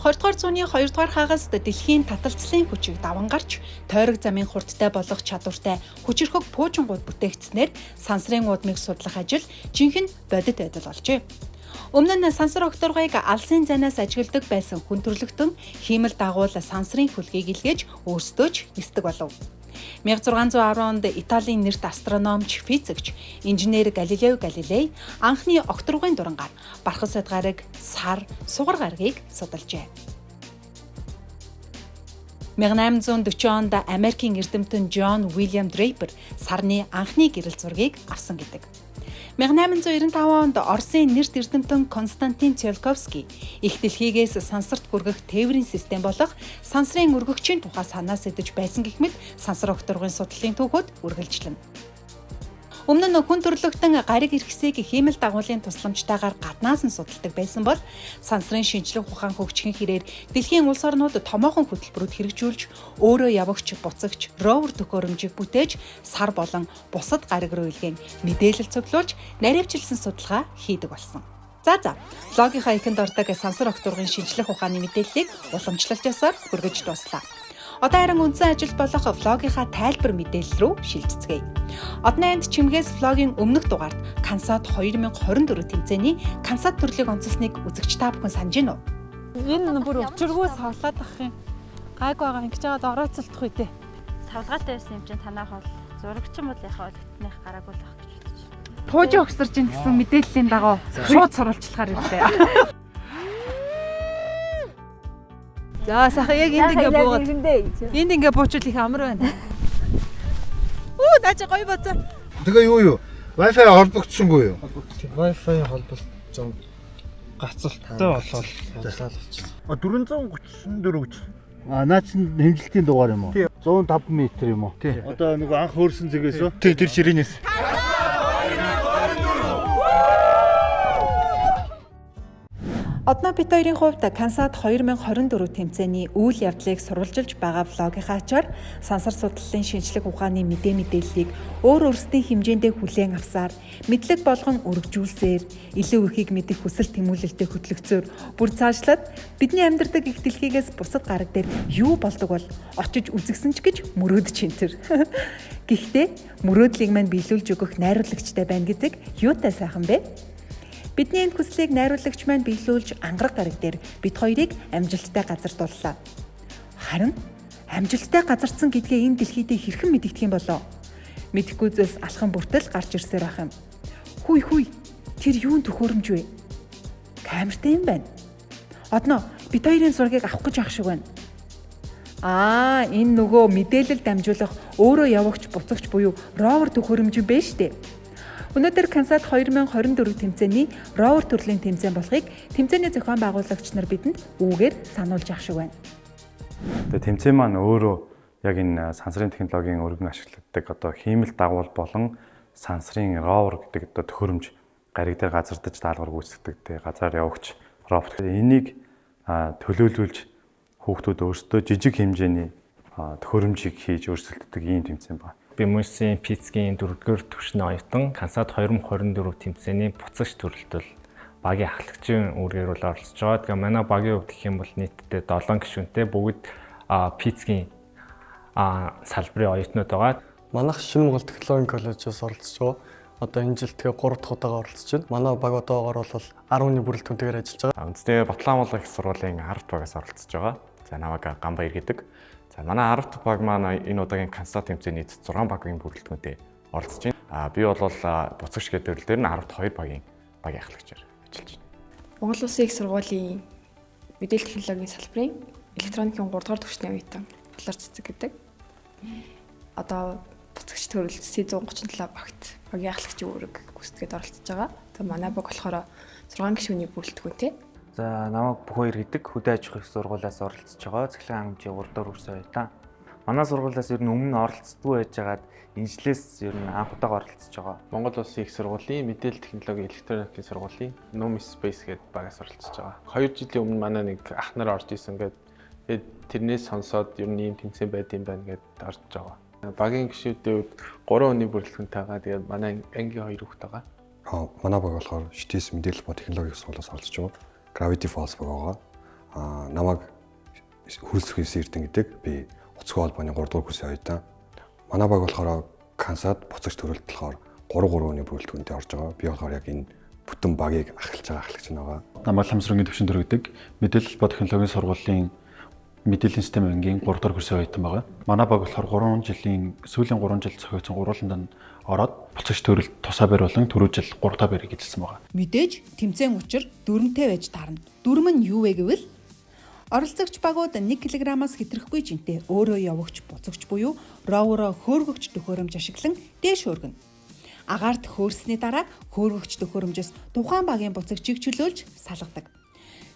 20-р зууны 2-р хагаст дэлхийн таталцлын хүчийг даван гарч, тойрог замын хурдтай болгох чадвартай хүчирхэг пуужингууд бүтээгдснээр сансрын уудмыг судлах ажил жинхэнэ бодит байдал болжээ. Өмнө нь сансар окторгойг алсын занаас ажигладаг байсан хүн төрлөختөн хиймэл дагуул сансрын хөлгийг илгээж өөрсдөө ч нисдэг болов. 1610 онд Италийн нэрт астрономч, физикч, инженер Галилео Галилей анхны окторгойн дурангаар бархас садгарыг, сар, сугар гарагийг судалжээ. 1840 онд Америкийн эрдэмтэн Джон Уильям Дрейпер сарны анхны гэрэл зургийг авсан гэдэг. 1895 онд Оросын нэрт эрдэмтэн Константин Циолковский их дэлхийгээс сансарт хүргэх тээврийн систем болох сансрын өргөгчийн тухай санаа сэдэж байсан гихмэд сансар окторгын судлалын түүхүүд үргэлжлэнэ. Өмнө нь хүн төрлөختөн гариг иргэсийг хиймэл дагуулын тусламжтайгаар гаднаас нь судалдаг байсан бол сансрын шинжлэх ухаан хөгжихийн хэрээр дэлхийн улс орнууд томоохон хөтөлбөрүүд хэрэгжүүлж өөрөө явагч, буцагч, ровер төхөөрөмжийг бүтээж сар болон бусад гариг руу илгээн мэдээлэл цуглуулж наривчилсан судалгаа хийдэг болсон. Влогийнхаа ихэнд ордог сансар окторгын шинжлэх ухааны мэдээллийг уламжлалт ёсоор хүргэж дуслаа. Одоо харин үндсэн ажилд болох влогийнхаа тайлбар мэдээлэл рүү шилжицгээе. Одны энд чимгээс влогийн өмнөх дугаард Кансат 2024 тэмцээний Кансат төрлийг онцлсныг үзэгч та бүхэн санаж байна уу? Энэ бүр өчргөө савлаад ах юм. Гайг байгаа ингэж байгаад орооцолдох үедээ. Савлгаатай байсан юм чинь танах бол зурагчин бол яхаа өдөртнийх гараагүй л ах гэж бодож байна. Туужи өгсөрж ин гэсэн мэдээллийн дагуу шууд сурвалжлахаар ирлээ. За сайхан яг энд ингээ буугаад. Энд ингээ буучвал их амар байна. Наач гоё боцоо. Тэгээ юу? Wi-Fi холбогдсонгүй юу? Wi-Fi холбогдсон зам гацалттай болоод залаа болчихсон. 434 гэж. Наа чинь хэмжилтийн дугаар юм уу? 105 м юм уу? Одоо нөгөө анх хөөрсөн зэгээс үү? Тий, тэр ширээнээс. Одноо бид хоёрын хувьд Кансат 2024 тэмцээний үйл явдлыг сурвалжилж байгаа влогийнхаа ачаар сансар судлалын шинжлэх ухааны мэдээллийг өөр өөрсдийн хэмжээндээ хүлээн авсаар мэдлэг болгон өргөжүүлсээр илүү ихийг мэдэх хүсэл тэмүүлэлтэд хөтлөгцөөр бүр цаашлаад бидний амьдардаг их дэлхийгээс бусад гараг дээр юу болдог бол очиж үзэгсэн ч гэж мөрөөдөж энэ. Гэхдээ мөрөөдлийг мань биелүүлж өгөх найруулагчтай байна гэдэг юутай сайхан бэ? Бидний энэ хүслийг найруулагч маань биелүүлж ангараг гараг дээр бид хоёрыг амжилттай газардууллаа. Харин амжилттай газардсан гэдгээ энэ дэлхийдээ хэрхэн мэдэгдэх юм болоо? Мэдэхгүй зүйлс алхан бүртэл гарч ирсээр ах юм. Хүй, тэр юун төхөөрөмж вэ? Камертай юм байна. Одноо бид хоёрын зургийг авах гэж ах шиг байна. Энэ нөгөө мэдээлэл дамжуулах өөрөө явагч, буцагч буюу ровер төхөөрөмж юм байна штэ. Өнөөдөр Кансат 2024 тэмцээний ровер төрлийн тэмцээн болохыг тэмцээний зохион байгуулагч нар бидэнд үүгээр сануулж ах шиг байна. Тэгээ тэмцээн маань өөрөө яг энэ сансрын технологийн өргөн ашигладаг одоо хиймэл дагуул болон сансрын ровер гэдэг одоо төхөөрөмж гариг дээр газардаж даалгавар гүйцэтгэдэг тэгээ газар явагч робот. Энийг төлөөлүүлж хүүхдүүд өөрсдөө жижиг хэмжээний төхөөрөмжийг хийж өрсөлддөг ийм тэмцээн байна. Бимүсийн Пицгийн 4-р түвшний оюутан Кансат 2024 тэмцээний буцагч төрөлтөл багийн ахлагчийн үүргээр бол оролцож байгаа. Тэгээ манай багийн хувьд гэх юм бол нийтдээ 7 гишүүнтэй бүгд Пицгийн салбарын оюутнууд байгаа. Манайх Шинэ Монгол технологийн коллежоос оролцож байгаа. Одоо энэ жил тэгээ 3 дахь удаага оролцож байна. Манай баг одоогоор бол 10-ны бүрэлдэхүүнтэйгээр ажиллаж байгаа. Үндэсний Батлан их сургуулийн 10 багаас оролцож байгаа. За намайг Ганбаяр гэдэг. За манай 10 баг маань энэ удаагийн Кансат тэмцээний 6 багийн бүрэлдэхүүнтэй оролцож байна. Би бол буцагч гэдэг төрөл дээр нь 12 багийн ахлагчаар ажиллаж байна. Монгол Улсын их сургуулийн мэдээлэл технологийн салбарын электроникийн 3 дугаар түвшний оюутан Балар Цэцэг гэдэг. Одоо буцагч төрөл C137 багт багийн ахлагчийн үүрэг гүйцэтгээд оролцож байгаа. Тэгээ манай баг болохоор 6 гишүүний бүрэлдэхүүнтэй. За намайг бүх хоёр гэдэг хөдөө аж ахуйн сургуулиас оролцож байгаа. Цэглэн хангамжийн 3 дугаар курсын оюутан. Манай сургуулиас ер нь өмнө оролцдгүй байжгаад энэ жилээс ер нь анх удаага оролцож байгаа. Монгол Улсын их сургуулийн мэдээлэл технологийн электроникийн сургуулийн Numi Space гэдэг багаас оролцож байгаа. 2 жилийн өмнө манай нэг ах нар орж исэн тэгээд тэрнээс сонсоод ер нь ийм тэмцээн байд юм байна гэдээ орж байгаа. Багийн гишүүдийн үед 3 өдрийн бүрэлдэхүүнтэйгээ тэгээд манай ангийн 2 хүүхэд байгаа. Манай баг болохоор ШТС мэдээлэл ба технологийн сургуулиас оролцож байгаа. Gravity Falls баг байгаа. намайг хөрөлцөхөөс эрдэн гэдэг би уцгүй холбооны 3 дугаар курсын оюутан. Манай баг болохоор Кансад буцагч төрөлт болохоор 3-3-ны бүрэлдэхүүнтэй орж байгаа. Би болохоор яг энэ бүтэн багийг ахилж байгаа ахлагч байгаа. Намайг Ламсрынгийн төвшин төрөгдөг мэдээлэл ба технологийн сургуулийн мэдээллийн систем ангийн 3 дугаар курсын оюутан байгаа. Манай баг болохоор сүүлийн 3 жил зохиоцсон гурвууланд ороод буцагч төрөлт тусаа барь болон түрүү жил 3 дахь барьыг эзэлсэн байгаа. Мэдээж тэмцээн учир дүрмтэй байж таарна. Дүрм нь юу вэ гэвэл оролцогч багууд 1 кг-аас хэтрэхгүй жинтэй өөрөө явагч буцагч буюу ровероо хөөргөгч төхөөрөмж ашиглан дээш өргөнө. Агаарт хөөрсний дараа хөөргөгч төхөөрөмжөөс тухайн багийн буцагчийг чөлөөлж салгадаг.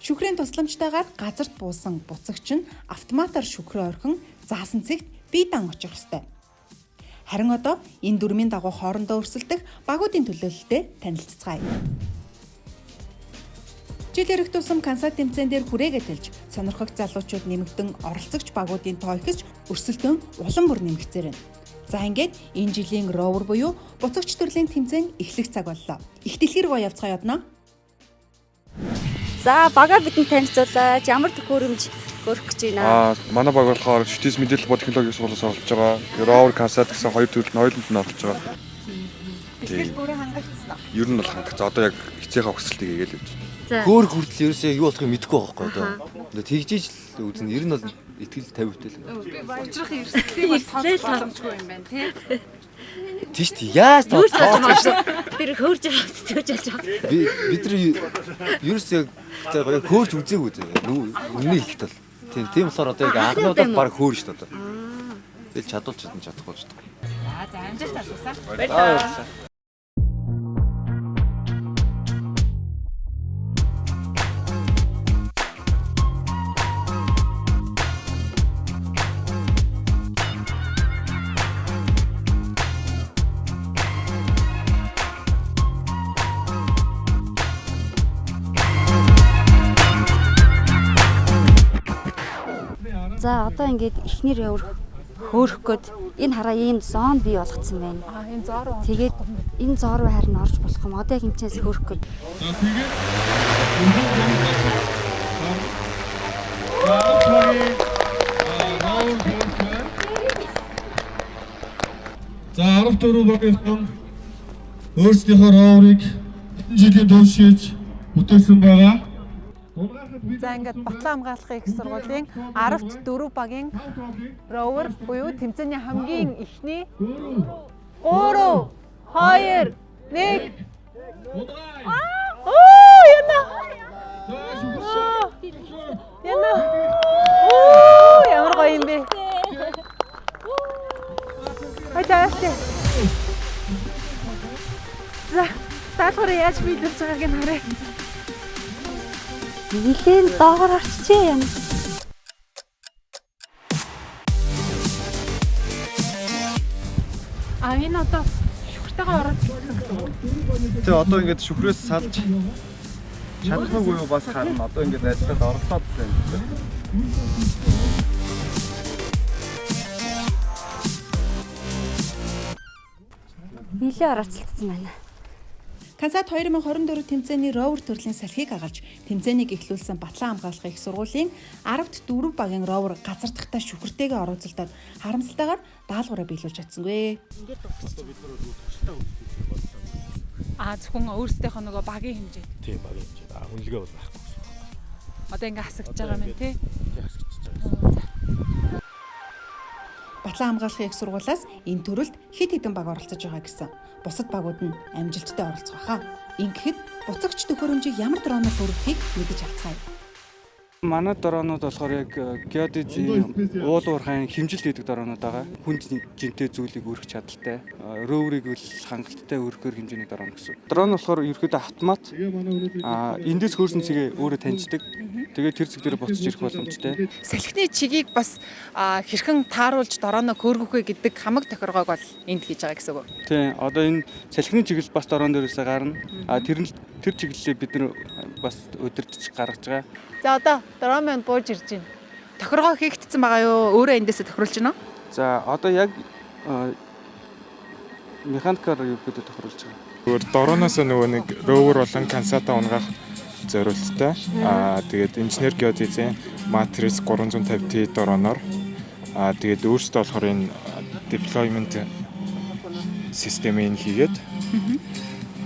Шүхрийн тусламжтайгаар газарт буусан буцагч нь автоматар шүхрээ орхин заасан цэгт бие дан очих ёстой. Харин одоо энэ дүрмийн дагуу хоорондоо өрсөлдөх багуудын төлөөлөлтөд танилццгаая. Жил ирэх тусам Кансад тэмцээн дээр хүрээгээ тэлж сонирхогч залуучууд нэмэгдэн оролцогч багуудын тоо ихэж өрсөлдөөн улам бүр нэмэгцээр байна. За ингээд энэ жилийн ровер буюу буцагч төрлийн тэмцээн эхлэх цаг боллоо. Их дэлхий рүү явцгаа яднаа. За багаа бидэнд танилцуулаач. Ямар төхөөрөмж өрөх гэж байна? Манай баг болохоор шүтээс мэдээлэл ба технологийн сургуулиас оролцож байгаа. Ровер Кансад гэсэн хоёр төрөлд нь ойлонд нь оролцож байгаа. Тэгэхээр өөрөө хангагдсан уу? Ер нь бол хангацсан. Одоо яг хичээх өгсөлтийг хийгээд байж байна. Хөөр хүртэл ерөөсөө юу болохыг мэдэхгүй байгаа байхгүй одоо. Тэгжиж л үзнэ. Ер нь бол итгэл 50% л. Учрах эрсдэлийг бол тооломжгүй юм байна тий. Тийш тий. Яаж тооцож Тэр хөөрж авчихж байгаа. бид нар ерөөсөө хөөрж үзээгүй дээ. Үнний хэлэхэд бол. Тийм болохоор одоо яг анхнуудад баг хөөр шүү дээ одоо. Тэгэл чадвал чадахгүй шүү дээ. За амжилт залуусаа. Баярлалаа. За одоо ингээд эхнэр хөөрөх гээд энэ хараа ийм зон бий болгоцсон байна. Энэ зоо руу. Тэгээд энэ зоо руу харин орж болох юм. Одоо яг хэмчээс хөөрөх гээд. За 14 багийнхан өөрсдийнхөө роверыг хэдэн жилийн турш хийж бүтээсэн байгаа. За ингээд Батлан хамгаалахын их сургуулийн 10-т 4 багийн ровер буюу тэмцээний хамгийн ихний 3 2 1 яна ямар гоё юм бэ. Хатааste. За таалгаар яаж биелүүлж байгааг нь харъя. Нилээн доогоор орчихъя юм. Энэ одоо шүхртэйгээ оролцсон гэсэн үг. Тэгээ одоо ингээд шүхрээс салж чадахгүй юу бас харна. Одоо ингээд ажиллаад орлоод байна. Нилээ оролцсон байна. Кансад 2024 тэмцээний ровер төрлийн салхийг агалж тэмцээнийг эхлүүлсэн Батлан хамгаалахын их сургуулийн 10-т 4 багийн ровер газардахтай шүхртэйгээ оролцолдоод харамсалтайгаар даалгавраа биелүүлж чадсангүй. Зөвхөн өөрсдийнхөө нөгөө багийн хэмжээ. Тийм багийн хэмжээ. Үнэлгээ бол байхгүй гэсэн. Одоо ингээ хасагдж байгаа юм тий. Хасагдж байгаа. Батлан хамгаалахын их сургуулиас энэ төрөлд хэд хэдэн баг оролцож байгаа гэсэн. Бусад багууд нь амжилттай оролцох хаа. Ингэхэд буцагч төхөөрөмжийг ямар дроноор хөрвөхийг мэдэж авцгаая. Манай дронууд болохоор яг геодезийн уул уурхайн хэмжилт хийдэг дронууд байгаа. Хүнд жинтэй зүйлийг өргөх чадaltaй. Роверийг бол хангалттай өргөхөр хэмжээний дрон гэсэн. Дрон болохоор ерөөдөө автомат эндээс хөрсөн цэгээ өөрөө таньждаг. Тэгээд тэр зэг дээр буцаж ирэх боломжтой. Салхины чигийг бас хэрхэн тааруулж дроноо хөөргөхөө гэдэг хамаг тохиргоог бол энд хийж байгаа гэсэн үг. Тийм. Одоо энэ салхины чиглэл бас дрон дээрээс гарна. Тэр чиглэлээ бид нар бас өдөртөж гаргаж байгаа. За одоо дрон маань бууж ирж байна. Тохиргоо хийгдсэн байгаа юу? Өөрөө эндээсээ тохируулж байна уу? За одоо яг механикаар юу гэдэг тохируулж байгаа. Дороноос нөгөө нэг ровер болон Кансата унгаах зориулттай. Тэгээд инженер геодезийн матрис 350T дроноор тэгээд өөрсдөө болохоор энэ deployment системийг хийгээд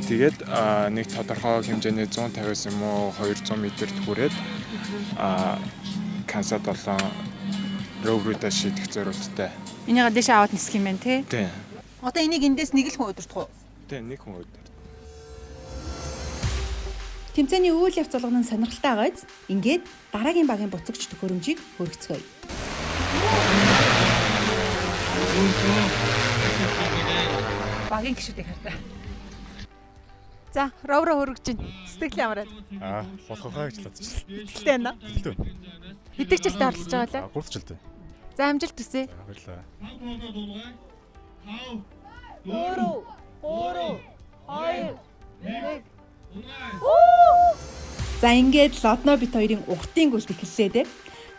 тэгээд нэг тодорхой хэмжээний 150-аас юм уу 200 м-д хүрээд Канса 7 ровруудаа шийдэх зорилттой. Энийг дэше аваад нисэх юм байна тий. Тийм. Одоо энийг эндээс нэг л хүн удирдах уу? Тийм, нэг хүн удирдах. Тэмцээний үйл явц болгоно сонирхолтой байгааз ингээд дараагийн багийн буцагч төхөөрөмжийг хөргөцгөөе. Багийн гişүүдийг хартаа. За, ровро хөргөж чинь сэтгэл ямар байна? Болохоо гэж бодчих. Итгэлтэй байна уу? Итгэлтэй. Хэдэн жилдээ оролцож байгаа лээ? 3 жилдээ. За, амжилт хүсье. Баярлалаа. 3 2 1 За ингээд лодно бит хоёрын угтын гүйлт эхэллээ дээ.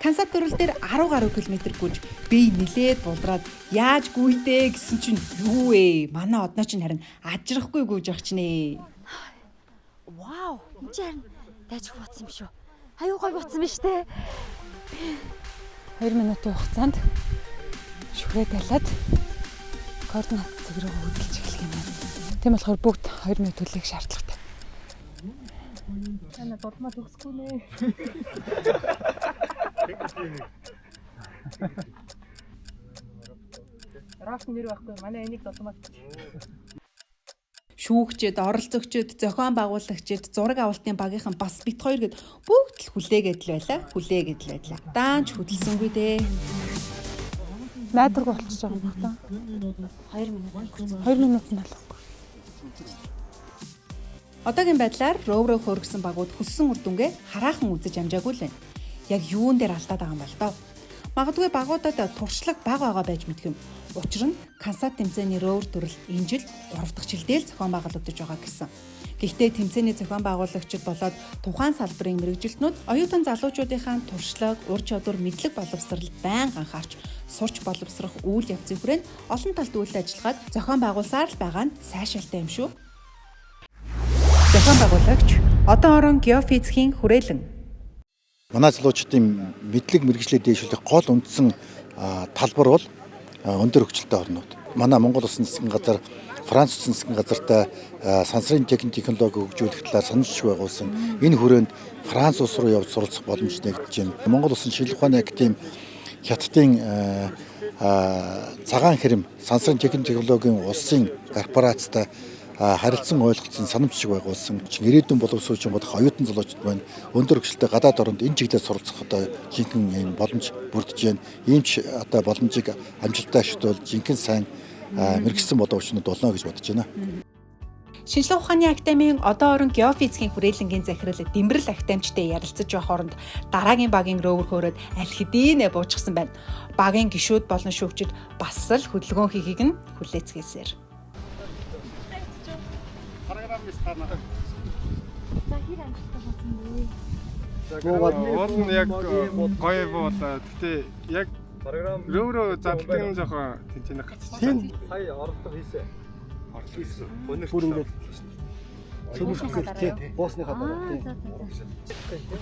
Канса төрөл дээр 10 гаруй километр гүйж би нилээд булдраад яаж гүйдээ гэсэн чинь юу вэ? Манай одноо чинь харин ажрахгүй гүйж явах чинь ээ. Вау, энэ чинь дайж боцсон юм шүү. Аюу гой боцсон биз дээ. 2 минутын хугацаанд шүрээ далаад координат цэг рүү хөдөлж эхлэх юм байна. Тийм болохоор бүгд 2 минут хүлээх шаардлагатай. Ана дурмаа төгсөхгүй нэ. Раф нэр байхгүй. Манай энийг дурмаа. Шүүгчэд, оролцогчид, зохион байгуулагчид, зураг авалтын багийнхан бас бит хоёр гээд бүгд л хүлээгээд л байлаа. Даанч хөдөлсөнгүй дээ. Найдваргүй болчихж байгаа юм байна. 2 минут. 2 минут нь алахгүй. Одоогийн байдлаар ровро хөргсөн багууд хүссэн үр дүнгээ хараахан үзэж амжаагүй л байна. Яг юун дээр алдаад байгаа юм бол доо. Магадгүй багуудад туршлага бага байгаа байж мэдэх юм. Учир нь Канса тэмцээний ровр төрөл энэ жил 3 дахь жилдээ л зохион байгуулагдаж байгаа гэсэн. Гэхдээ тэмцээний зохион байгуулагчид болоод тухайн салбарын мэрэгжилтнүүд оюутан залуучуудынхаа туршлага, ур чадвар, мэдлэг боловсрал байнга анхаарч сурч боловсрох үйл явцын хүрээнд олон талт үйл ажиллагааг зохион байгуулсаар л байгаа нь сайшаалтай юм шүү. Зохион байгуулагч одоо орон геофизикийн хүрээлэн. Манай залуучуудын мэдлэг мэргэжлээ дээшлэх гол үндсэн талбар бол өндөр хөгжилтэй орнууд. Манай Монгол Улсын засгийн газар, Франц Улсын засгийн газартай сансрын технологи хөгжүүлэх талаар саналж байгуулсан. Энэ хүрээнд Франц улс руу явж суралцах боломж нэгдэж байна. Монгол Улсын шинжилгээ ухааны академи Хятадын цагаан хэрэм сансрын технологийн улсын корпорацтай харилцан ойлголцсон санамж шиг байгуулсан. Ирээдүйн боловсруучийн бодох оюутан залуучууд байна. Өндөр хөгжилтэй гадаад оронд энэ чиглэлээр суралцах одоо жинхэнэ боломж бүрдэж байна. Ийм ч одоо боломжийг амжилттай ашиглавал жинхэнэ сайн мэрэгсэн боловсруучнууд болно гэж бодож байна. Шинжилгээ ухааны академийн одоо орон геофизикийн хүрээлэнгийн захирал Дэмбэрэл академичтэй ярилцаж байх хооронд дараагийн багийн ровер хөөрөөд аль хэдийнэ буужчихсан байна. Багийн гишүүд болон шүүгчид бас л хөдөлгөөн хийхийг нь хүлээцгээсээр. Уул нь яг гоё болоо. Гэтэ яг ровро заддаг нь жоохон тэнцэнэ гацчихсан. Сая орлого хийсэн. Өнөр бүр ингээд цөмөрлөг боосныхаа дараа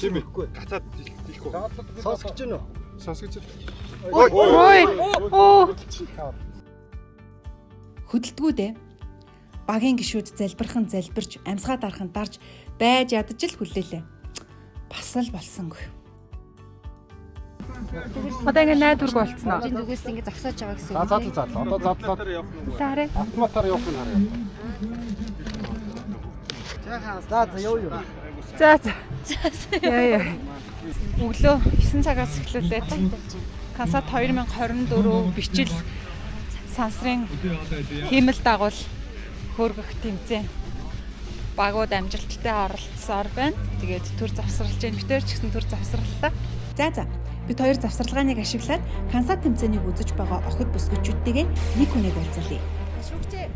тийм ээ гацаад дийлэхгүй. Сонсгож гэнэ үү? Сонсгож. Ой. Хөдөлтгүү дээ. Багийн гишүүд залбирхан залбирч, амьсгаа дархан дарж байж ядаж л хүлээлээ. Бас л болсонгүй. Одоо ингэ найдваргүй болцсноо. Зүгээс ингэ зогсоож байгаа гэсэн үг. Задлаа. Одоо задлаад Лаарэ. автоматар явах нь хараа. За яв. За. Яа. Өглөө 9 цагаас эхлүүлээ. Кансад 2024 бичил сансрын хиймэл дагуул хөргөх тэмцээн багууд амжилттай оролцсоор байна. Тэгээд төр завсарлаж байна. Битээр ч гэсэн төр завсраллаа. За. Бид хоёр завсарлагааныг ашиглаад Кансад тэмцээнийг үзэж байгаа охид бүсгүйчүүдтэйгээ нэг хүнийг уулзъя. Шүүгчээ.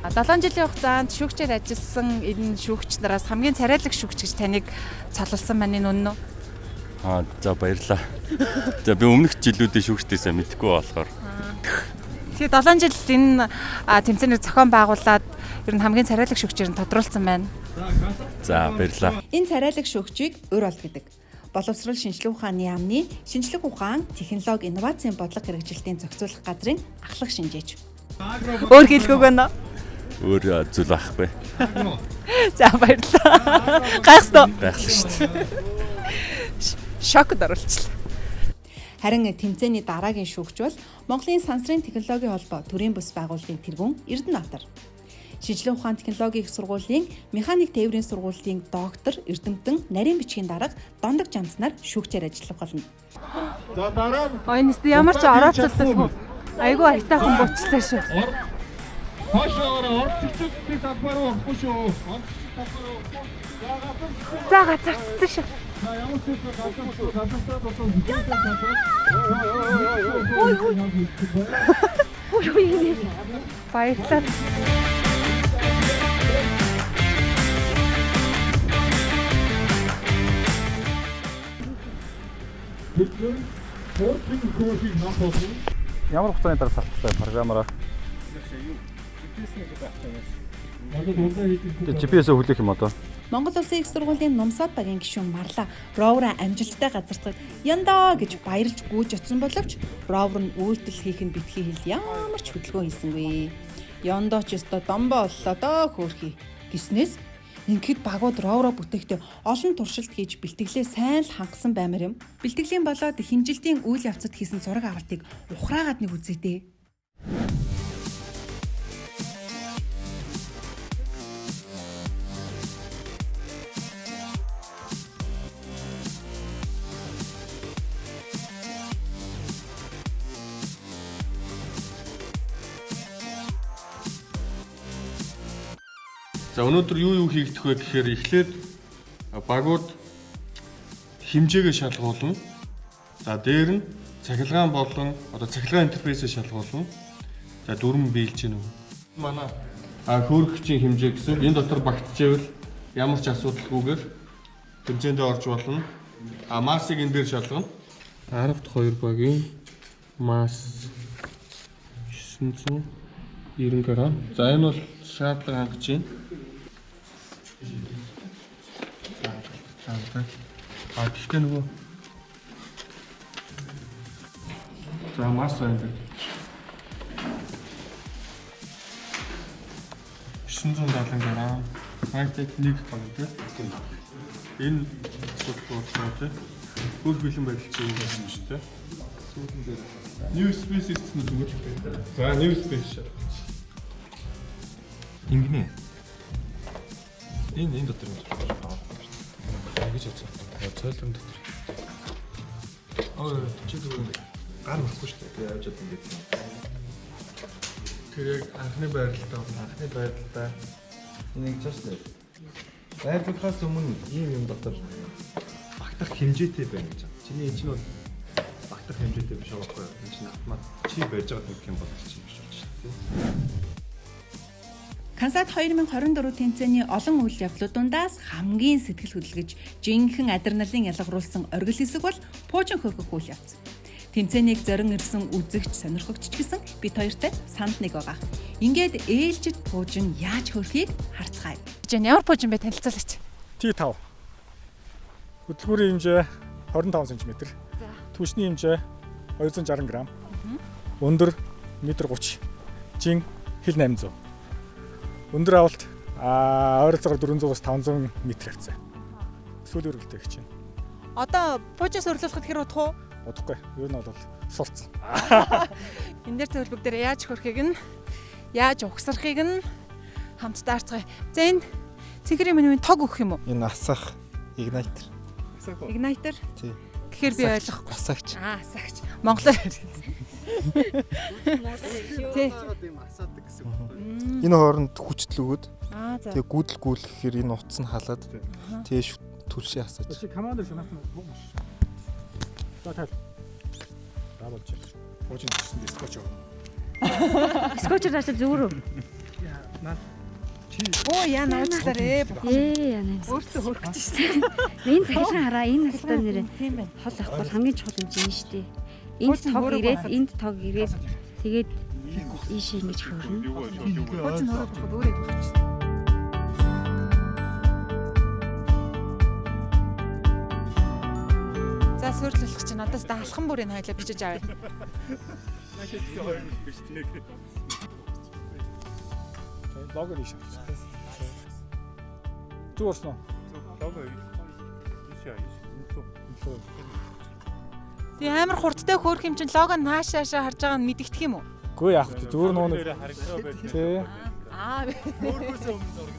7 жилийн хугацаанд шүүгчээр ажилласан энэ шүүгч нараас хамгийн царайлаг шүүгч гэж таныг цололсон маань энэ үнэн үү? За баярлалаа. За би өмнөх жилүүдийн шүүгчдээсээ мэдэхгүй болохоор. Тэгэхээр 7 жил энэ тэмцээнийг зохион байгуулад Ер нь хамгийн царайлаг шүгчээр нь тодруулсан байна. За баярлалаа. Энэ царайлаг шүүгчийг өр ол гэдэг. Боловсрол шинжилгээ ухааны яамны шинжлэх ухаан, технологи, инновацийн бодлого хэрэгжилтийн зохицуулах газрын ахлах шинжээч. Өөр хэлгүүг байна. Өөр зүйл байхгүй. За баярлалаа. Гайхсдоо. Гайхлаа шүү дээ. Шокд оруулчихлаа. Харин тэмцээний дараагийн шүүгч бол Монголын сансрын технологийн холбоо төрийн бүс байгууллагын тэргүүн Эрдэнэбаатар. Шинжлэх ухааны технологийн их сургуулийн механик тээврийн сургуулийн доктор Эрдэмтэн нарийн бичгийн дарга Дондог Жамцнаар шүүгчээр ажиллах болно. За дараа нь Ойнс ямар ч орооцолдолгүй. Айгүй айтайхан буцлаа шүү. хошоороо орцогчдын талбар болохгүй шүү. За газарцсан шүү. Баярлалаа. Ямар хугацааны дараа салттай програмаараа GPS-ийг хүлээх юм одоо. Монгол Улсын их сургуулийн Нумсад багийн гишүүн Марла ровера амжилттай газардахад яндаа гэж баярлж гүйж очсон боловч ровер нь үйлдэл хийх нь битгий хэл ямар ч хөдөлгөөн хийсэнгүй. Яндаа ч өстой домбоо боллоо доо хөөрхий гиснээс ингээд багууд ровера бүтээхдээ олон туршилт хийж бэлтгэлээ сайн л хангасан баймаар юм. Бэлтгэлийн болоод хэмжилтийн үйл явцад хийсэн зураг авалтыг ухраагаад нэг үзье дээ. За өнөөдөр юу хийгдэх вэ гэхээр эхлээд багууд хэмжээгээ шалгуулна. За дээр нь цахилгаан болон одоо цахилгаан интерфейсээ шалгуулна. За дүрм биелж гэнэ үү. Манай хөөрөгчийн хэмжээ гэсэн энэ дотор багтжээвэл ямар ч асуудалгүйгээр тэмцээндээ орж болно. Массыг энэ дээр шалгана. 12 багийн масс 990 г. За энэ бол шаардлага хангаж байна. Гэхдээ нөгөө за масс байна. 970 г. Хайтек 1 баг тийм. Энэ асуудал болоо тийм. Хөл бэлэн байдал чинь юм байна шүү дээ. Сүүлэн дээр. New space гэсэн үг. За new space шал. Ингэнэ. Энэ дотор юм байна. Ингэж яцсан. Цойлон дотор. Чи дөрөв гар болохгүй шүү дээ. Яаж яд ингэж. Тэр яг анхны байралтаа энийг чааштай. Байрлахаас өмнө ийм юм дотор багтах хэмжээтэй байна гэж байна. Чиний энэ чинь бол багтах хэмжээтэй биш аахгүй юу? Энэ чинь автомат чи барьж байгаа гэх юм бол чи биш болж шүү дээ. Кансад 2024 тэмцээний олон үйл явдлууд дундаас хамгийн сэтгэл хөдлөж, жинхэнэ адреналин ялгаруулсан оргил хэсэг бол пуужин хөргөх үйл явц. Тэмцээнийг зорин ирсэн үзэгч, сонирхогч ч гэсэн бид хоёртай санал нэг байгаа. Ингээд ээлжид пуужин яаж хөрхийг харцгаая. Жин ямар пуужин бэ танилцуулаач. T5. Хөдөлгүүрийн хэмжээ 25 см. Түвшний хэмжээ 260 г. Өндөр 1.30 м. Жин хил 800. Өндөр авалт ойролцоогоор 400-аас 500 м хавцаа. Сүүлийн үргэлтэй гэж байна. Одоо пуужин сөрөлгөхөд хэр удах уу? Удахгүй. Ер нь бол сурцсан. Энэ дээр төлбөг дээр яаж хөрхийг нь, яаж угсрахыг нь хамтдаа харцгаая. За энэ цэнхэрийн менюний тог өгөх юм уу? Энэ асах игнайтер. Игнайтер? Тий. Гэхээр би ойлгохгүй. Асагч. Асагч. Монголоор хэлсэн. Тий. Энэ хооронд хүчтэл өгөөд. За. Тэгээ гүйдэхээр энэ утас нь халаад тэгээ түлшээ асаач. Командир шунаас нь бог маш. За тал. Давалж. Пуужин гэсэн дискоч өгөө. Скотчер дааш зөөрөө. Наа. Оо яа нууцлаарэ. Яа. Өөртөө хөрөх гэж шүү. Энэ цахилгаан хараа энэ настай нэрээ. Хол авахгүй хамгийн чухал юм чинь шүү дээ. Энд тог ирээд, энд тог ирээд тэгээд ийшээ ингэж хөрнө. Пуужин хөрөх өөрөө. За суйрлуулах чинь одоо та алхан бүрийн хоёлоо бичиж авъя. Лого нь шаарч. Зүгээрсэн үү? Лого нь. Тий амар хурдтай хөөх юм чинь лого наашаа харж байгаа нь мэдэгдэх юм уу? Үгүй яах вэ? Зүгээр нуунаа. Тий. Хөөхөөсөө өмнө зураг.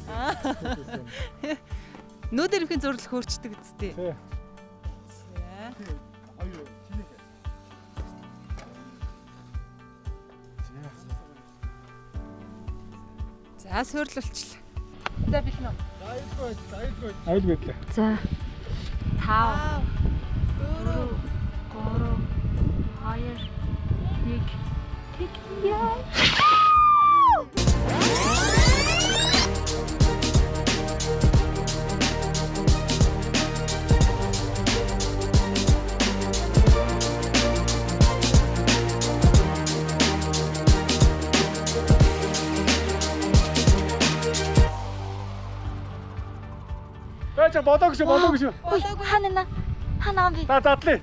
Нүүдэр ихэн зурлал хөөрчдөг үсттэй. Тий. За суйрлуулчлаа. За бэлэн үү? Аял байдлаа. За 5 4 3 2 1 Тэг яа. Бачаа бодоо гэж. Ханана. Ханаа би. За задлаа.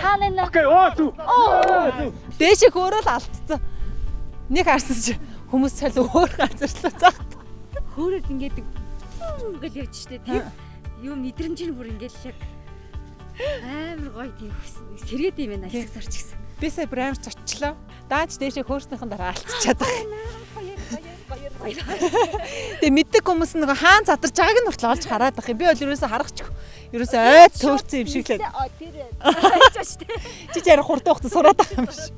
Ханана. Окей, зү. Дээшээ хөөрөөл алдцсан. Нэг харсан чи хүмүүс цал өөр газарлаа заах. Хөөрөд ингээд гэл явж штэ тийм. Юм нэдрэмжийн бүр ингээд яг амар гоё тийм сэрээд юм байна хэсэг зарч гисэн. Би сая брэм зочлоо. Даач дээшээ хөөрснийхэн дараа алдчихад байгаа. Тэгээ мэддэг хүмүүс нөгөө хаан задарч байгааг нь хүртэл олж хараад байх юм. Би бол ерөөсөө харахгүй. Ерөөсөө ойд төөрцөн юм шиг л. Чи яар хурдан ухтаа сураад байгаа юм биш.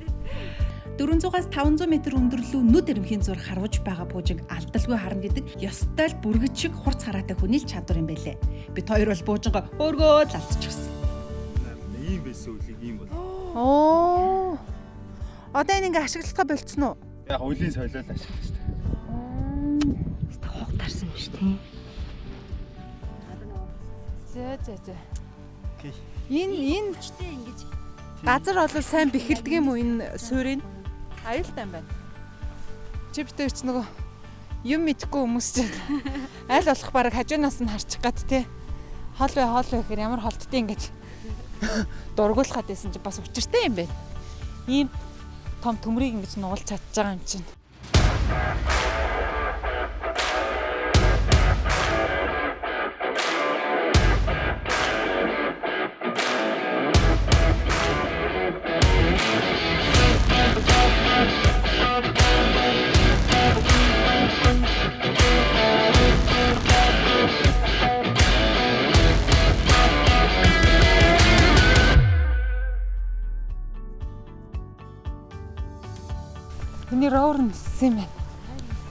400-аас 500 м өндөрлөө нүд эрмхийн зур харваж байгаа буужинг алдалгүй харна гэдэг ёстой л бүргэд шиг хурц хараатай хүний л чадвар юм байлээ. Бид хоёр бол буужингаа өөргөө л алдчихсан. Ийм байсан үлийг ийм бол. Оо. Одоо энэ ингээ ашиглахаа болцсон уу? Яг уйлын соёлоо л ашиглаж шүү дээ. Хугтарсан юм шүү дээ. За. Энэ Чтэй ингэж газар олвол сайн бэхэлдэг юм уу энэ суурийг? Аюултай юм байна. Чиптэй ч нөгөө юм мэдхгүй хүмүүс чинь аль болох бараг хажуунаас нь харчих гад те. Хол бай гэхээр ямар холттой ингэж дургуулхад байсан чи бас учиртай юм байна. Ийм том төмрийг ингэж нуулж чадж байгаа юм чинь. Миний роур ниссэн юм байна.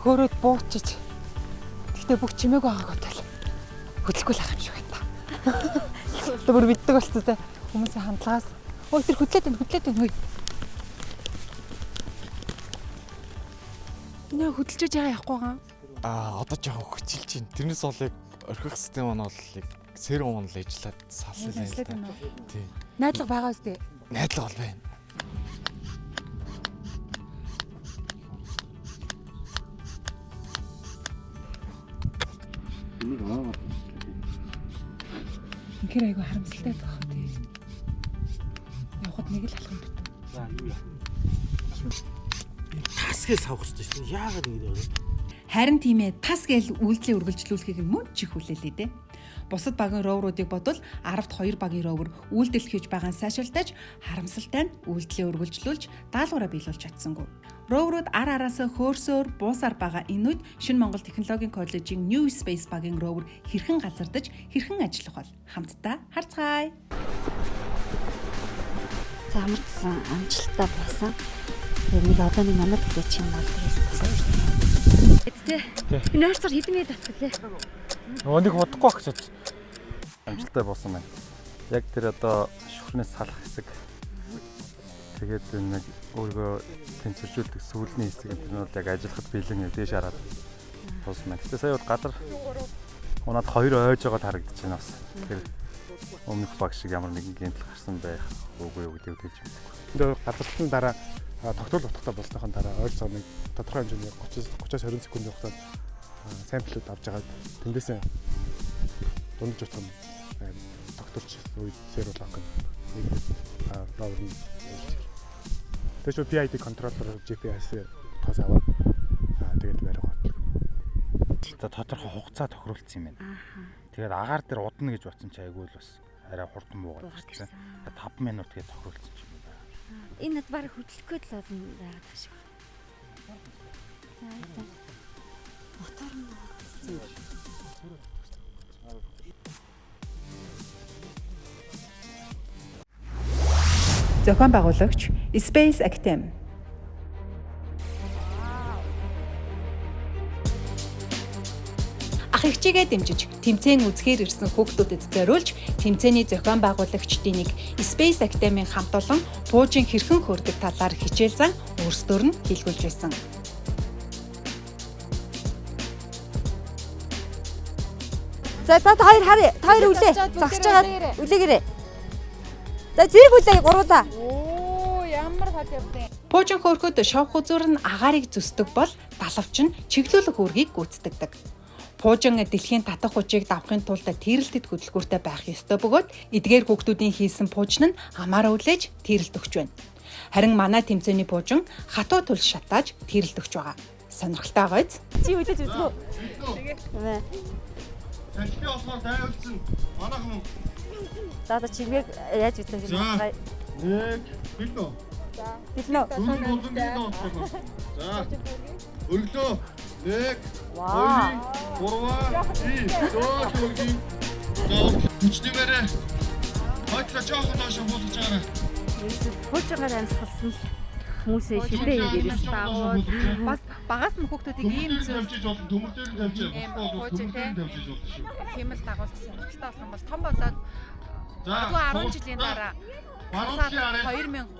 Хөөрөөд буучиж. Гэхдээ бүх чимээгүй байгаагүй тал. Хөдлөхгүй л ах юм шиг байна. Тэр бүр мэддэг болцоо те. Хүмүүсийн хандлагаас. Ой тэр хөдлөөд байна. Нэ хөдөлж байгаа яахгүй байгаа. Одоо жоохон хөчилж байна. Тэрнээс бол яг орхих систем маань бол яг сэрэн уун л ажиллаад салсан юм байна. Тий. Найдлага байгаа үстэй. Найдлага бол байна. Инхээр айгүй харамсалтай байх тий. Явахад нэг л алхам битүү. За юу яа. Тасгээс авах хэрэгтэй шүү. Яагаад ингэ вэ? Харин тийм ээ, тас гээл үйлдэлээ үргэлжлүүлэхийг мөн чих хүлээлээ дээ. Бусад багийн роуруудыг бодвол 10-т 2 багийн роувер үйлдэл хийж байгаа нь сайшаалтайж харамсалтай нь үйлдэлээ үргэлжлүүлж даалгавраа биелүүлж чадсангүй. Роурууд араасаа хөөрсөөр буусаар байгаа энэ үед Шинэ Монгол Технологийн коллежийн New Space багийн роувер хэрхэн газардаж, хэрхэн ажиллах бол хамтдаа харцгаая. замарсан амжилттай байсан. Нэг одоо нэг манай төлөч юм бол гэсэн. Тэ. Энэ хацар хэдэн минут татгалээ. Нөгөө нэг бодохгүй байх гэж. Амжилттай болсон байна. Яг тэр одоо шүхрнээс салах хэсэг. Тэгээд нэг өөрийгөө тэнцвэржүүлдэг сүүлний хэсэг энэ нь бол яг ажиллахад бэлэн дээш хараад болсон байна. Гэтэ сая гадар унаад хоёр ойж байгаад харагдаж байна бас. Тэр өмнөх баг шиг ямар нэгэн гэмтэл гарсан байх үгүй юу гэдэг хэлж байна. Тэр газарлалтын дараа тогтвол утгатай болсныхон дараа ойр цаоныг тодорхой хэмжээний 30-20 секундын хугацаанд самплууд авч байгаа тэндээсээ дундаж утга нь тогтворч үед зэро лог ровер нь тэгэж PID контроллер GPS тос аваад тэгээд барих бодлоо. Тодорхой хугацаа тохируулсан юм байна. Тэгээд агаар дээр удна гэж бодсон чи айгүй л бас арай хурдан буугаад ирсэн. 5 минут гээд тохируулсан юм байна. Энэ над баг хөдлөхгүй л болно байгаад шиг. Мотор нь Зохион байгуулагч Space Actem. Ах эгчигээ дэмжиж тэмцээн үзэхээр ирсэн хүүхдүүдэд зориулж тэмцээний зохион байгуулагчдын нэг Space Actem-ийн хамт олон буужийн хэрхэн хөөрдөг талаар хичээл зан өөрсдөр нь хэлгүүлж байсан. За та хоёр үлээ. Загсаж байгаа үлээгээрээ. За зэрэг үлээ гуруулаа. Оо ямар хол явдیں۔ Буужийн хөөрхөд шовх үзүүр нь агаарыг зүсдэг бол далавч нь чиглүүлэх үүргийг гүйцэтгэдэг. Буужин дэлхийн татах хүчийг давахын тулд тэрэлтэд хөдөлгөөртэй байх ёстой бөгөөд эдгээр хүүхдүүдийн хийсэн буужин нь амаараа үлээж тэрэлт өгч байна. Харин манай тэмцээний буужин хатуу тул шатааж тэрэлт өгч байгаа. Сонирхолтой байгаа биз? Чи үлээж үзгөө. Тэгээ. Салхи болохоор дайвалсан манайхан За чимээ яаж үзэх юм бэ? Нэг билнэ. Билнэ. За. Өглөө. Нэг. Вау. Гурван. Дөрөв. Хүчнэмээрээ. Хотлоо жоохон доош буулгаж байгаа. Хожигоор амьсгалсан л хүмүүсээ шидээ ингээрээс дагуу Бас багаас нь хүүхдүүдийг ийм зүйл төмөрдөр нь тавьж байгаа. хэмэл дагуулсан сонирхолтой болох юм бол том болоод магадгүй 10 жилийн дараа 2034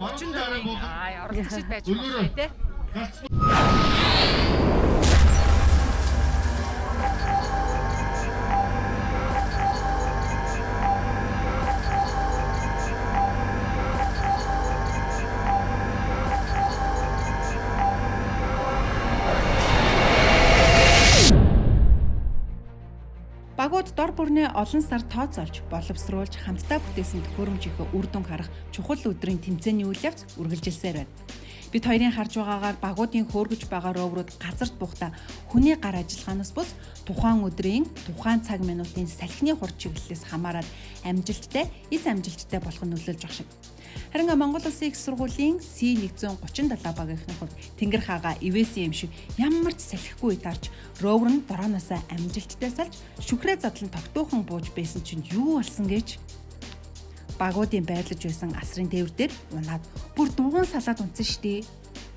оролцогчд байж болох тий. Багууд дор бүрнээ олон сар тооцоолж, боловсруулж, хамтдаа бүтээсэн төхөөрөмжийнхөө үр дүн харах чухал өдрийн тэмцээний үйл явц үргэлжилсээр байна. Бид хоёрын харж байгаагаар багуудын хөөргөж байгаа роврууд газарт буухта хүний гар ажиллагаанаас бус тухайн өдрийн тухайн цаг минутын салхины хур чиглэлээс хамаарат амжилттай, эс амжилттай болох нь нөлөөлж байгаа шиг. Харин Монгол Улсын их сургуулийн C137 багийнхны хувьд Тэнгэр хаага ивэсэн юм шиг ямар ч салхигүй тарж ровер нь дорооноосоо амжилттай салж шүхрээ задлан тогтуухан бууж байсан чинь юу болсон гэж багуудын байрлаж байсан асрын тээвэр дээр унаад бүр дугуун салаад унтсан штий.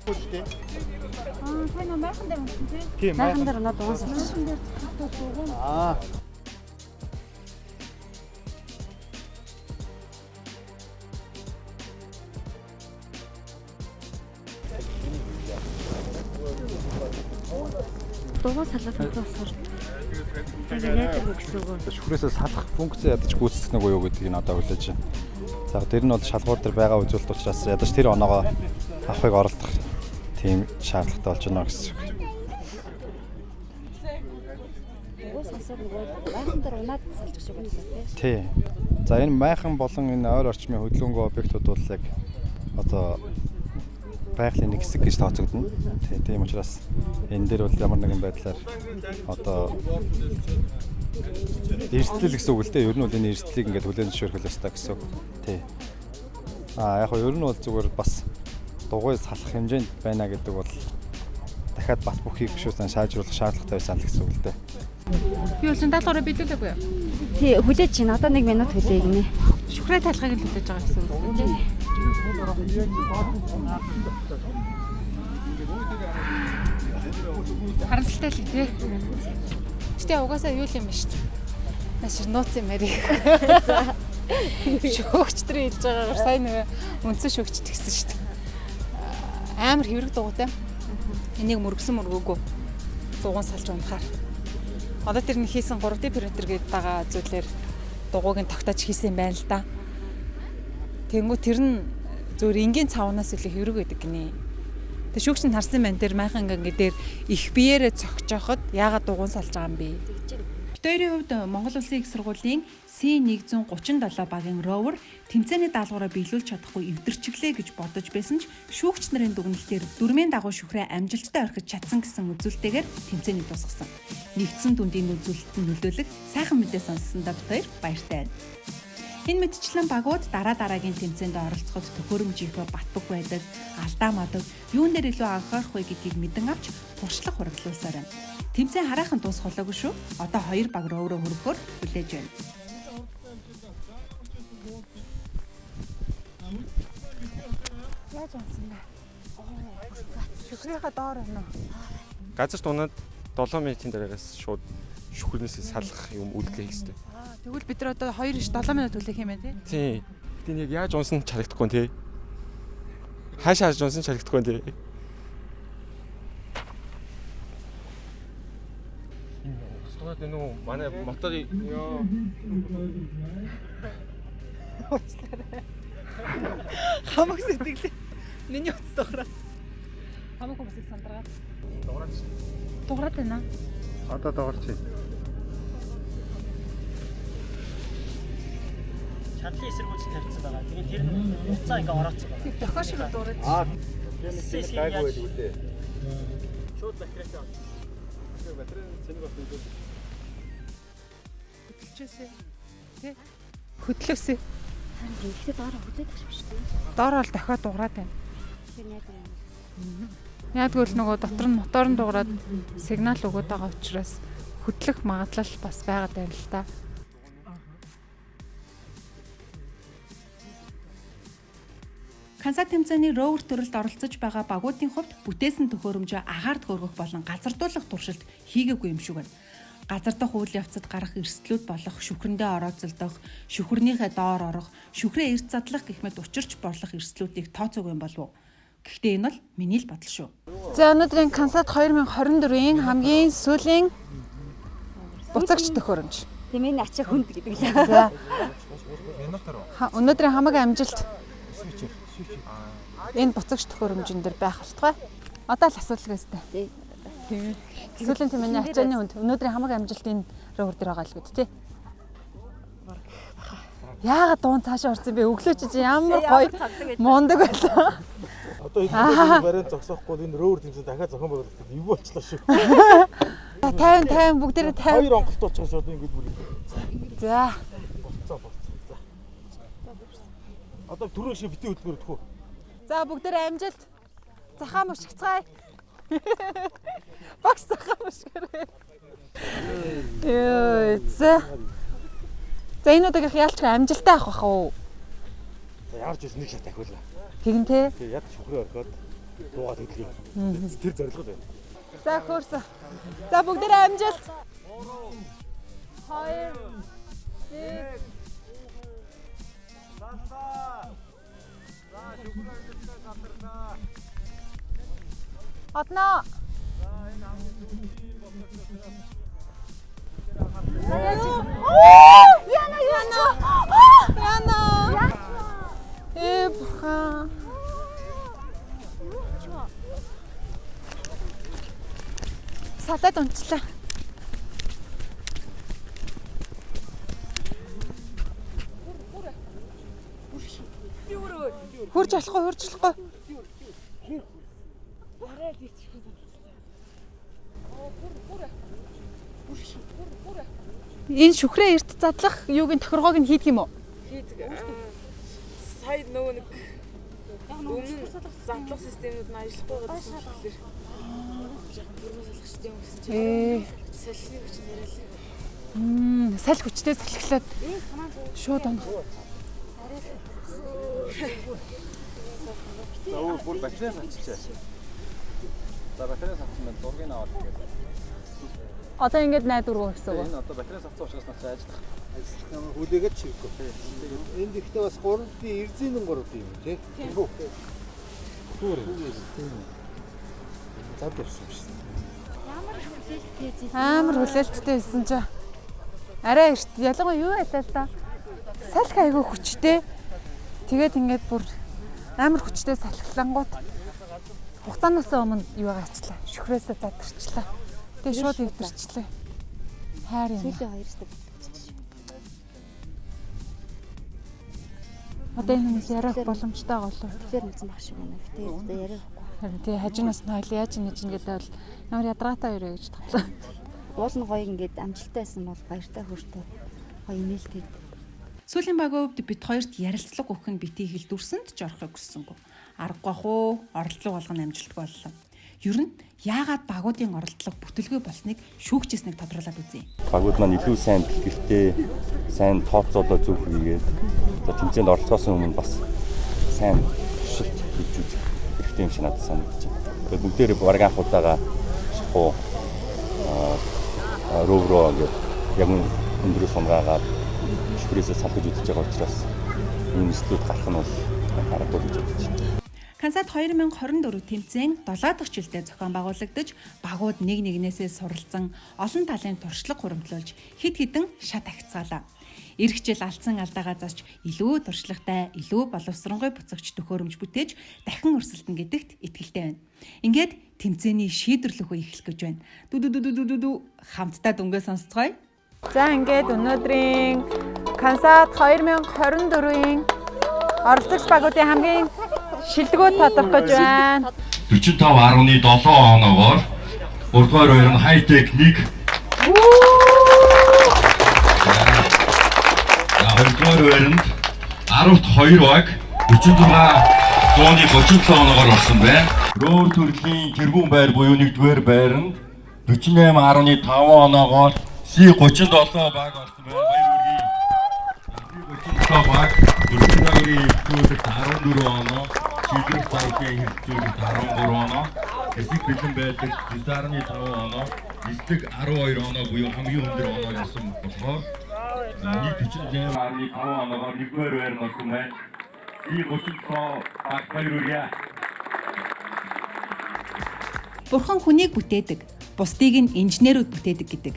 Сайн майхан дээр унтсан Тийм, тий. Майхан дээр унаад дугуун салсан. Дугуй салаад унтсан болохоор яадаг вэ гэсэн үг. Шүхрээсээ салах функц ядаж гүйцэтгэх нэг уу гэдгийг нь одоо хүлээж байна. За тэр нь бол шалгуур дээр байгаа үзүүлэлт учраас ядаж тэр оноогоо авахыг оролдох тийм шаардлагатай болж байна гэсэн үг. Дугуй салсаад нөгөө майхан дээр унаад салж шиг боллоо Тий. тий. За энэ майхан болон энэ ойр орчмын хөдөлгөөнгүй объектууд бол яг одоо байгалийн нэг хэсэг гэж тооцогдно. Тийм учраас энэ дээр бол ямар нэгэн байдлаар одоо эрсдэл гэсэн үг л дээ. Ер нь бол энэ эрсдлийг ингээд хүлээн зөвшөөрөх ёстой гэсэн үг. Тий. Яг нь ер нь бол зүгээр бас дугуй салах хэмжээнд байна гэдэг бол дахиад бат бүхийг гүшүүсэн шаажруулах шаардлагатай байсан л гэсэн үг л дээ. Би бол чинь даалгавраа биелүүлээгүй юу? Тий, хүлээж чинь одоо 1 минут хүлэе гинэ. Шүхрээ талхайг нь хүлээж байгаа гэсэн үг тийм. Харамсалтай л тий. Гэтэ угаасаа юу юм бэ шүү дээ. Наш нууц юм ярих. Шөөгчдрийн хэлж байгаагаар сайн нэг үндсэн шөөгчд гэсэн шүү дээ. Амар хэврэг дугуйтай. Энийг мөргсөн мөргөөгүй дугуун салж унахаар. Одоо тэр нь хийсэн 3D принтер гэдэг байгаа зүйлээр дугуйг нь тогтоож хийсэн юм байна л да. Тэнгүү тэр нь зөвөр энгийн цавнаас илүү хэврэг байдаг гинэ. Тэг шүүгч нь харсан байна тэр майхан ингээ дээр их биеэрээ цогцооход яагаад дугуун салж байгаа юм бэ? Бүтээрийн хувьд Монгол Улсын их сургуулийн C137 багийн Rover тэмцээний даалгавраа биелүүлж чадахгүй эвдэрчглээ гэж бодож байсан ч шүүгч нарын дүгнэлтээр дөрмийн дагуу шүхрээ амжилттай орхиж чадсан гэсэн үзүүлэлтээр тэмцээний дуусгасан. Нэгдсэн дүндийн үзүүлэлтэд нөлөөлөх сайхан мэдээ сонссондоо Бүтээр баяртай байна. Энэ мэдчлэн багууд дараагийн тэмцээнд оролцоход төхөөрөмжийнхөө батбаг байдаг, алдаа мадаг, юун дээр илүү анхаарах вэ гэдгийг мэдэн авч туршлага хураглуулсаар байна. Тэмцээн хараахан дуусах болоогүй шүү. Одоо 2 баг рөөрөө хөрөхөөр хүлээж байна. Яаж онсон бэ? Шүхрийнхаа доор байна уу? Газар дунаад 7 минутын дараагаас шууд шүхрнээс салах юм үйлдэл хийх хэрэгтэй. Тэгвэл бид нар одоо 2-7 минут хүлээх юм байна Тийм. тий? Гэтэ яг яаж унсан чарагдахгүй тий. Хаашаа харж унсан чарагдахгүй тий. Стогод энэ манай моторын ёо. Хамаг сэтгэлээ. Миний утас дуурай. Хамаг хүмүүсийг сандраад. Дуурайд байна. Одоо дуурч. Чадлын эсэргүүцэл тавьчихсан байгаа. Тэгээд тэр уцаа ингээ ороцсон байгаа. Дохоо шиг дуурайд. Гэмээс гайгүй байл үлээ. Шууд батарейтай. Батарей цэнийг бас нөлөөлж. Хөдлөчөөсэй. Тэ? Хөдлөөсэй. Ихтэй доороо хүлээд авчих биш үү? Доор бол дахиад дуурайд байна. Тэр яг юм. Яадгүй л нөгөө дотор нь моторн дуурайд сигнал өгöd байгаа учраас хөдлөх магадлал бас байгаад байна л та. Кансат тэмцээний Rover төрөлд оролцож байгаа багуудын хувьд бүтээсэн төхөөрөмжөө агаард хөргөх болон газардуулах туршилт хийгээгүй юм шиг байна. Газардах үйл явцад гарах эрсдлүүд болох шүхрэндээ орооцолдох, шүхрнийхээ доор орох, шүхрээ эрт задлах гэх мэт учирч болох эрсдлүүдийг тооцоогүй юм болов уу? Гэхдээ энэ бол миний л бодол шүү. За өнөөдрийн Кансат 2024-ийн хамгийн сүүлийн буцагч төхөөрөмж. Тэмээ ачаа хүнд гэдэг л. За. Өнөөдрийн хамаг амжилт. Энэ буцагч төхөөрөмжн дээр байх болтугай. Одоо л асуулт гэстэй. Тийм. Сүүлийн тэмээний ачааны хүнд өнөөдрийн хамаг амжилт энэ Rover дээр байгаа л гээд тий. Яагаад дуун цаашаа орсон бэ? Өглөө чи ямар гоё мундаг байлаа. Одоо энэ бариад зогсоохгүй энэ Rover тэмцээн дахиад зохион байгуулалт юу болчлаа шүү. 50 бүгдээрээ 50. Хоёр онголт уучраа шууд ингэж бүр. За. Болцоо. Одоо түрүү шиг битээ хөдөлгөөр өгөх үү? За бүгдээрээ амжилт. Захаа мушигцгаая. Багс захаа мушгаарай. За энэ удаагийнх яалч амжилттай авах бах уу? За ямар ч үс нэг шат ахиулаа. Тэгэн тий. Тэгээ яг шүхрээ орхиод дуугаад хөдлөе. Тэр зорилго байна. За хөөрсөн. За бүгдээрээ амжилт. 2 1 Одно. Яна. Эбха. Салаад унчлаа. Хурж болохгүй. Энэ шүхрээ эрт задлах юугийн тохиргоог нь хийдэг юм уу? Хийдэг. Сая нөгөө нэг өмнө задлах системүүд нь ажиллахгүй байгаа болохоор салхины хүч нэрэл. Салхи хүчтэй салхилаад шууд онох. За өөр бүр батарей салчихлаа. За батарей салсан байна. Зургийг аваад тэгээд. Одоо ингэж найдваргүй гэсэн үг. Энэ одоо батарей салсан учраас надад ажиллах. Ажиллах хүлээгээд чивэхгүй. Энд ихтэй бас 3D эрзийн 3D юм тий. Тийм үү? Түр. Зад явсан шүү. Амар хүлээлттэй байсан ч арай эрт ялангуяа юу байлаа л да. Салхи айгүй хүчтэй. Тэгээд ингээд бүр амар хүчтэй салхилангууд хугацаанаас өмнө юу гаачлаа. Шүхрээсээ задарчлаа. Тэгээд шууд өвдөрчлээ. Хайр юм. Сүүлийн 2 степ болчихсон. Одоо энэ хүмүүс яриах боломжтой голоо. Тэгэхээр үзэн баг шиг байна. Гэтэ яриахгүй. Харин тий хажуунаас нь хойл яаж ингэж гэдэг бол ямар ядаргаатай өрөө гэж татлаа. Уул нь гоё ингээд амжилттай байсан бол баяртай хүртээ. Гоё нээлттэй. Сүүлийн багийн хувьд бит хоёрт ярилцлага өгөх нь битгий хилдүрсэнд ч орохыг хүссэнгүй. Аргагүй хуу оролдлого болгоно амжилтгүй боллоо. Ер нь яагаад багуудын оролдлого бүтэлгүй болсныг шүүгчээснийг тодруулаад үзье. Багууд маань илүү сайн бэлгэлтэй, сайн тооцоолоо зөв хийгээд тэмцээнд оролцохоос өмнө бас сайн туршилт хийж үзэх хэрэгтэй юм шиг надад санагдаж байна. Тэгээд бүгдээрээ бараг анх удаага шахуу ровро гэдэг яг өндрөө сумгаагаад шүрээсээ салгаж үзэж байгаа учраас энэ студ гарах нь бол аргагүй гэж бодож байна. Кансад 2024 тэмцээн 7 дахь жилдээ зохион байгуулагдаж, багууд нэг нэгнээсээ суралцсан олон талын туршлага хуримтлуулж хэд хэдэн шат агцгаалаа. Ирэх жил алдсан алдаагаа засч илүү туршлагатай, илүү боловсронгуй буцагч төхөөрөмж бүтээж дахин өрсөлдөн гэдэгт итгэлтэй байна. Ингээд тэмцээний шийдвэрлэх үе эхлэх гэж байна. Дүү хамтдаа дүнгээ сонсцгоё. За ингээд өнөөдрийн Кансад 2024-ийн оролцогч багуудын хамгийн шилдэгөө тодорхой гэж байна. 45.7 оноогоор 3-р хоёр нь хай техник. За 2-р хоёрнд 12 баг 46.37 оноогоор орсон байна. Роор төрлийн тэргүүн байр буюу 1-р байранд 48.5 оноогоор C37 баг орсон байна. Баяр хүргэе. C37 баг 4-гийн зөвлөлт 14 оноо, шийдвэр цаашийн хэрэгцүүлэлт 13 оноо, эсэг бэлэн байдаг 9.5 оноо, эсдэг 12 оноо буюу хамгийн өндөр оноо гэсэн болохоор 148.5 оноогоор 1-р байр нь орсон байна. C37 баг баяр хүргэе. Бурхан хүнийг бүтээдэг, бусдыг нь инженерүүд бүтээдэг гэдэг.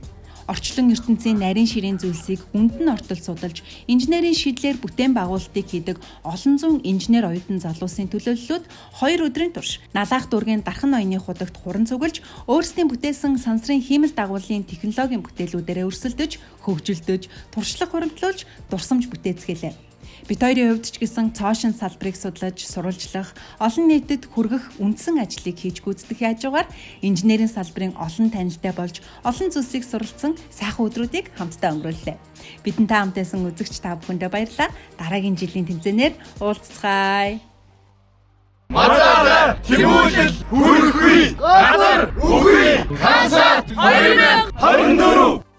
Орчлон ертөнцийн нарийн ширийн зүйлсийг үнд нь ортол судалж, инженерийн шийдлэр бүтээн байгуулалтыг хийдэг олон зуун инженер оюутан залуусын төлөөллүүд 2 өдрийн турш Налаах дүүргийн Дархан ноёны худагт хуран цуглаж, өөрсдийн бүтээсэн сансрын хиймэл дагуулын технологийн бүтээлүүдээрээ өрсөлдөж, хөгжилдөж, туршлага хуримтлуулж, дурсамж бүтээцгэлээ. Бит хоёрын хувьд ч гэсэн цоошин салбарыг судлаж, сурвалжлах, олон нийтэд хүргэх үндсэн ажлыг хийж гүйцэтгэх хажуугаар инженерийн салбарын олон танилтай болж, олон зүйлсийг суралцсан сайхан өдрүүдийг хамтдаа өнгөрүүллээ. Бидэнтэй хамт байсан үзэгч та бүхэндээ баярлалаа. Дараагийн жилийн тэмцээнээр уулзцгаая. Мацаараа тэмүүлэл хүрхгүй газар үгүй Кансад 2024